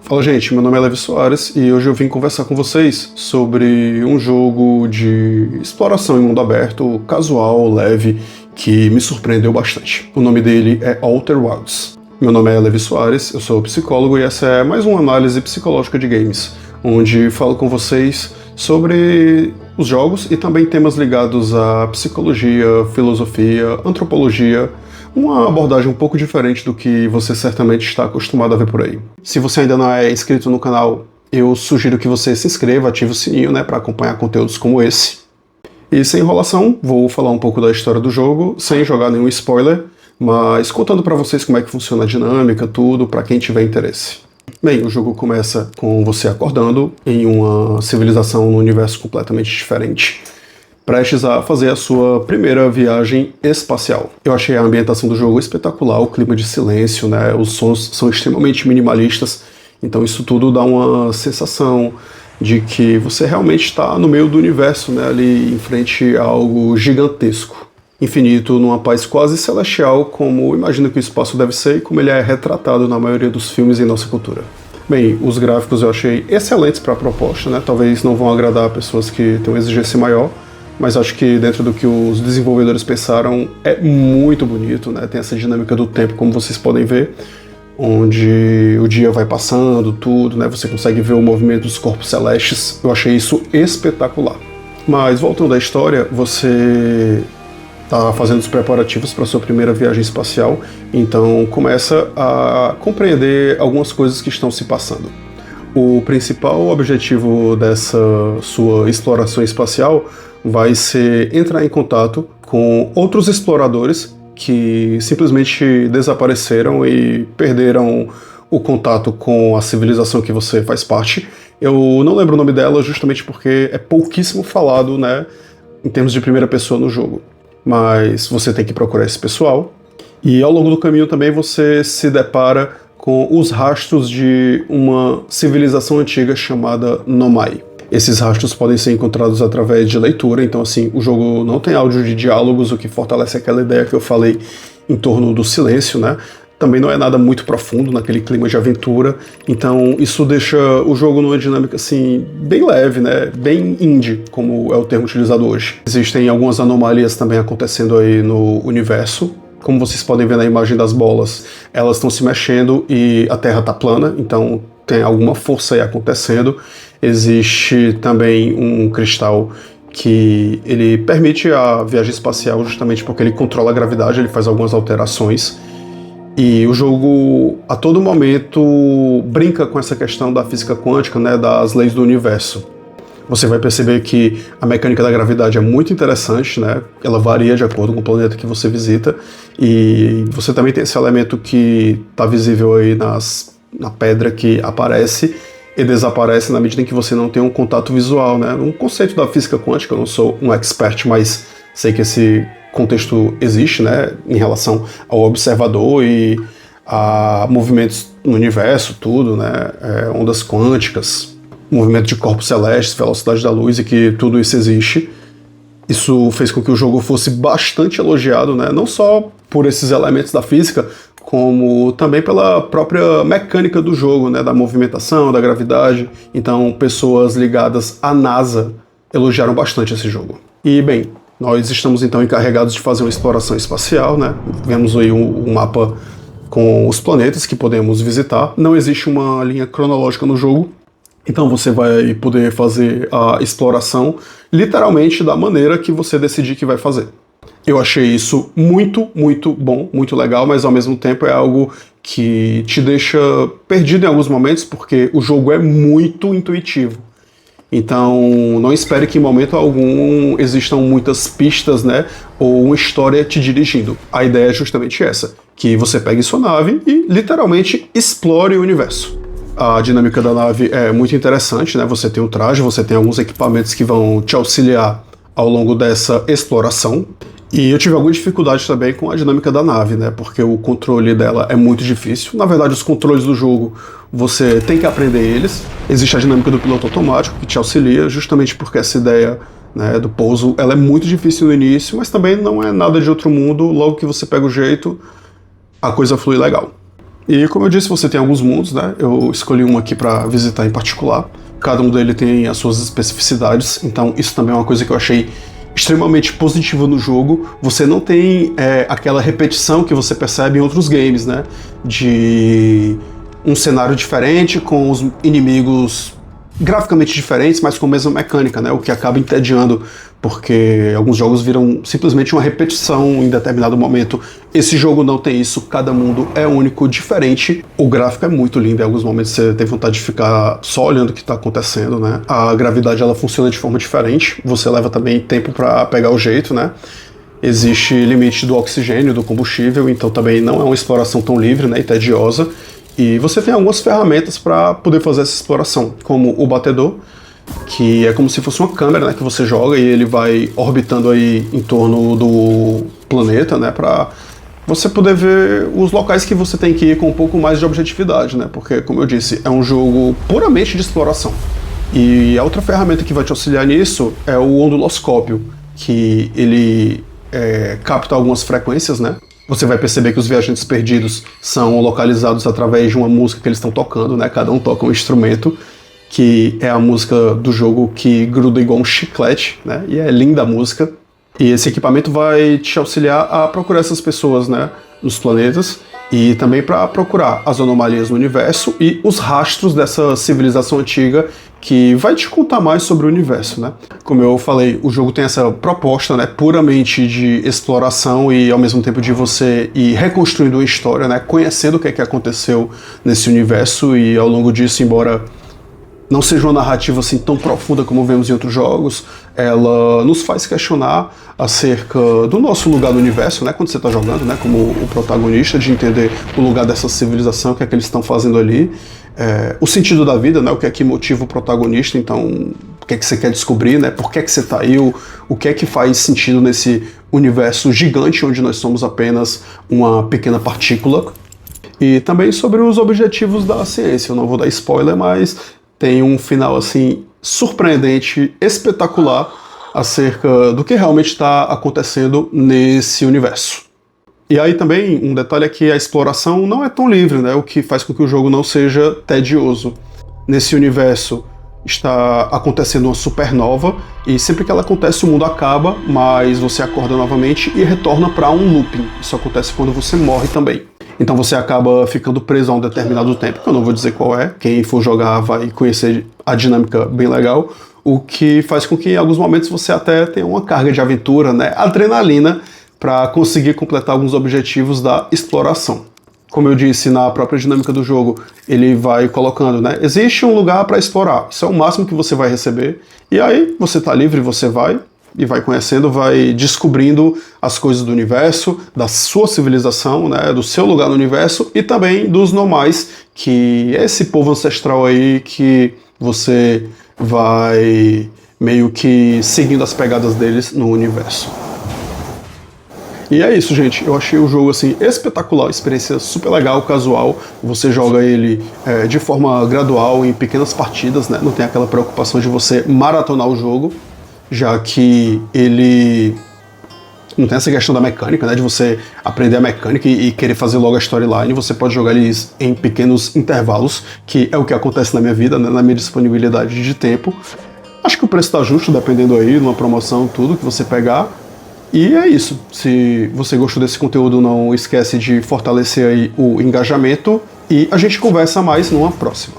Fala, gente, meu nome é Levi Soares e hoje eu vim conversar com vocês sobre um jogo de exploração em mundo aberto, casual, leve, que me surpreendeu bastante. O nome dele é Outer Wilds. Meu nome é Levi Soares, eu sou psicólogo e essa é mais uma análise psicológica de games, onde falo com vocês sobre os jogos e também temas ligados à psicologia, filosofia, antropologia, uma abordagem um pouco diferente do que você certamente está acostumado a ver por aí. Se você ainda não é inscrito no canal, eu sugiro que você se inscreva, ative o sininho, para acompanhar conteúdos como esse. E sem enrolação, vou falar um pouco da história do jogo, sem jogar nenhum spoiler, mas contando para vocês como é que funciona a dinâmica, tudo, para quem tiver interesse. Bem, o jogo começa com você acordando em uma civilização num universo completamente diferente, prestes a fazer a sua primeira viagem espacial. Eu achei a ambientação do jogo espetacular, o clima de silêncio, os sons são extremamente minimalistas, então isso tudo dá uma sensação de que você realmente está no meio do universo, ali em frente a algo gigantesco, infinito, numa paz quase celestial, como imagino que o espaço deve ser e como ele é retratado na maioria dos filmes em nossa cultura. Bem, os gráficos eu achei excelentes para a proposta, talvez não vão agradar pessoas que têm uma exigência maior, mas acho que dentro do que os desenvolvedores pensaram é muito bonito, tem essa dinâmica do tempo, como vocês podem ver, onde o dia vai passando, tudo, você consegue ver o movimento dos corpos celestes, eu achei isso espetacular. Mas voltando à história, você está fazendo os preparativos para sua primeira viagem espacial, então começa a compreender algumas coisas que estão se passando. O principal objetivo dessa sua exploração espacial vai ser entrar em contato com outros exploradores que simplesmente desapareceram e perderam o contato com a civilização que você faz parte. Eu não lembro o nome dela justamente porque é pouquíssimo falado, em termos de primeira pessoa no jogo. Mas você tem que procurar esse pessoal. E ao longo do caminho também você se depara com os rastros de uma civilização antiga chamada Nomai. Esses rastros podem ser encontrados através de leitura, então assim, o jogo não tem áudio de diálogos, o que fortalece aquela ideia que eu falei em torno do silêncio, Também não é nada muito profundo naquele clima de aventura, então isso deixa o jogo numa dinâmica assim, bem leve, bem indie, como é o termo utilizado hoje. Existem algumas anomalias também acontecendo aí no universo. Como vocês podem ver na imagem das bolas, elas estão se mexendo e a Terra está plana, então tem alguma força aí acontecendo. Existe também um cristal que ele permite a viagem espacial justamente porque ele controla a gravidade, ele faz algumas alterações. E o jogo, a todo momento, brinca com essa questão da física quântica, das leis do universo. Você vai perceber que a mecânica da gravidade é muito interessante, Ela varia de acordo com o planeta que você visita. E você também tem esse elemento que está visível aí na pedra que aparece e desaparece na medida em que você não tem um contato visual, Um conceito da física quântica, eu não sou um expert, mas sei que esse contexto existe, em relação ao observador e a movimentos no universo, tudo, ondas quânticas, movimento de corpos celestes, velocidade da luz e que tudo isso existe. Isso fez com que o jogo fosse bastante elogiado, não só por esses elementos da física, como também pela própria mecânica do jogo, da movimentação, da gravidade. Então, pessoas ligadas à NASA elogiaram bastante esse jogo. E, bem, nós estamos então encarregados de fazer uma exploração espacial, Vemos aí um mapa com os planetas que podemos visitar. Não existe uma linha cronológica no jogo, então você vai poder fazer a exploração literalmente da maneira que você decidir que vai fazer. Eu achei isso muito, muito bom, muito legal, mas ao mesmo tempo é algo que te deixa perdido em alguns momentos, porque o jogo é muito intuitivo. Então não espere que em momento algum existam muitas pistas, ou uma história te dirigindo. A ideia é justamente essa, que você pegue sua nave e literalmente explore o universo. A dinâmica da nave é muito interessante, Você tem um traje, você tem alguns equipamentos que vão te auxiliar ao longo dessa exploração. E eu tive alguma dificuldade também com a dinâmica da nave, porque o controle dela é muito difícil. Na verdade, os controles do jogo, você tem que aprender eles. Existe a dinâmica do piloto automático que te auxilia, justamente porque essa ideia do pouso, ela é muito difícil no início, mas também não é nada de outro mundo. Logo que você pega o jeito, a coisa flui legal. E como eu disse, você tem alguns mundos, né? Eu escolhi um aqui para visitar em particular. Cada um dele tem as suas especificidades, então isso também é uma coisa que eu achei extremamente positiva no jogo. Você não tem aquela repetição que você percebe em outros games, né? De um cenário diferente, com os inimigos graficamente diferentes, mas com a mesma mecânica, né? O que acaba entediando, porque alguns jogos viram simplesmente uma repetição em determinado momento. Esse jogo não tem isso, cada mundo é único, diferente. O gráfico é muito lindo, em alguns momentos você tem vontade de ficar só olhando o que está acontecendo, né? A gravidade, ela funciona de forma diferente, você leva também tempo para pegar o jeito, né? Existe limite do oxigênio, do combustível, então também não é uma exploração tão livre, né, e tediosa. E você tem algumas ferramentas para poder fazer essa exploração, como o batedor, que é como se fosse uma câmera, né, que você joga e ele vai orbitando aí em torno do planeta, né, para você poder ver os locais que você tem que ir com um pouco mais de objetividade, né, porque, como eu disse, é um jogo puramente de exploração. E a outra ferramenta que vai te auxiliar nisso é o onduloscópio, que ele capta algumas frequências, né. Você vai perceber que os viajantes perdidos são localizados através de uma música que eles estão tocando, né? Cada um toca um instrumento, que é a música do jogo que gruda igual um chiclete, né? E é linda a música. E esse equipamento vai te auxiliar a procurar essas pessoas, né? Nos planetas, e também para procurar as anomalias no universo e os rastros dessa civilização antiga que vai te contar mais sobre o universo, né? Como eu falei, o jogo tem essa proposta, né, puramente de exploração e ao mesmo tempo de você ir reconstruindo uma história, né, conhecendo o que é que aconteceu nesse universo, e ao longo disso, embora não seja uma narrativa assim tão profunda como vemos em outros jogos, ela nos faz questionar acerca do nosso lugar no universo, né, quando você está jogando, né, como o protagonista, de entender o lugar dessa civilização, o que é que eles estão fazendo ali, o sentido da vida, né, o que é que motiva o protagonista, então o que é que você quer descobrir, né, por que é que você está aí, o que é que faz sentido nesse universo gigante onde nós somos apenas uma pequena partícula. E também sobre os objetivos da ciência. Eu não vou dar spoiler, mas tem um final assim surpreendente, espetacular, acerca do que realmente está acontecendo nesse universo. E aí também um detalhe é que a exploração não é tão livre, né? O que faz com que o jogo não seja tedioso. Nesse universo está acontecendo uma supernova e sempre que ela acontece o mundo acaba, mas você acorda novamente e retorna para um looping. Isso acontece quando você morre também. Então você acaba ficando preso a um determinado tempo, que eu não vou dizer qual é, quem for jogar vai conhecer a dinâmica bem legal, o que faz com que em alguns momentos você até tenha uma carga de aventura, né, adrenalina, para conseguir completar alguns objetivos da exploração. Como eu disse, na própria dinâmica do jogo, ele vai colocando, né, existe um lugar para explorar, isso é o máximo que você vai receber, e aí você está livre, você vai, e vai conhecendo, vai descobrindo as coisas do universo, da sua civilização, né, do seu lugar no universo, e também dos Nomais, que é esse povo ancestral aí que você vai meio que seguindo as pegadas deles no universo. E é isso, gente. Eu achei o jogo assim espetacular, experiência super legal, casual. Você joga ele de forma gradual, em pequenas partidas, né? Não tem aquela preocupação de você maratonar o jogo, já que ele não tem essa questão da mecânica, né? De você aprender a mecânica e querer fazer logo a storyline. Você pode jogar eles em pequenos intervalos, que é o que acontece na minha vida, né? Na minha disponibilidade de tempo. Acho que o preço está justo, dependendo aí, numa promoção, tudo que você pegar. E é isso. Se você gostou desse conteúdo, não esquece de fortalecer aí o engajamento e a gente conversa mais numa próxima.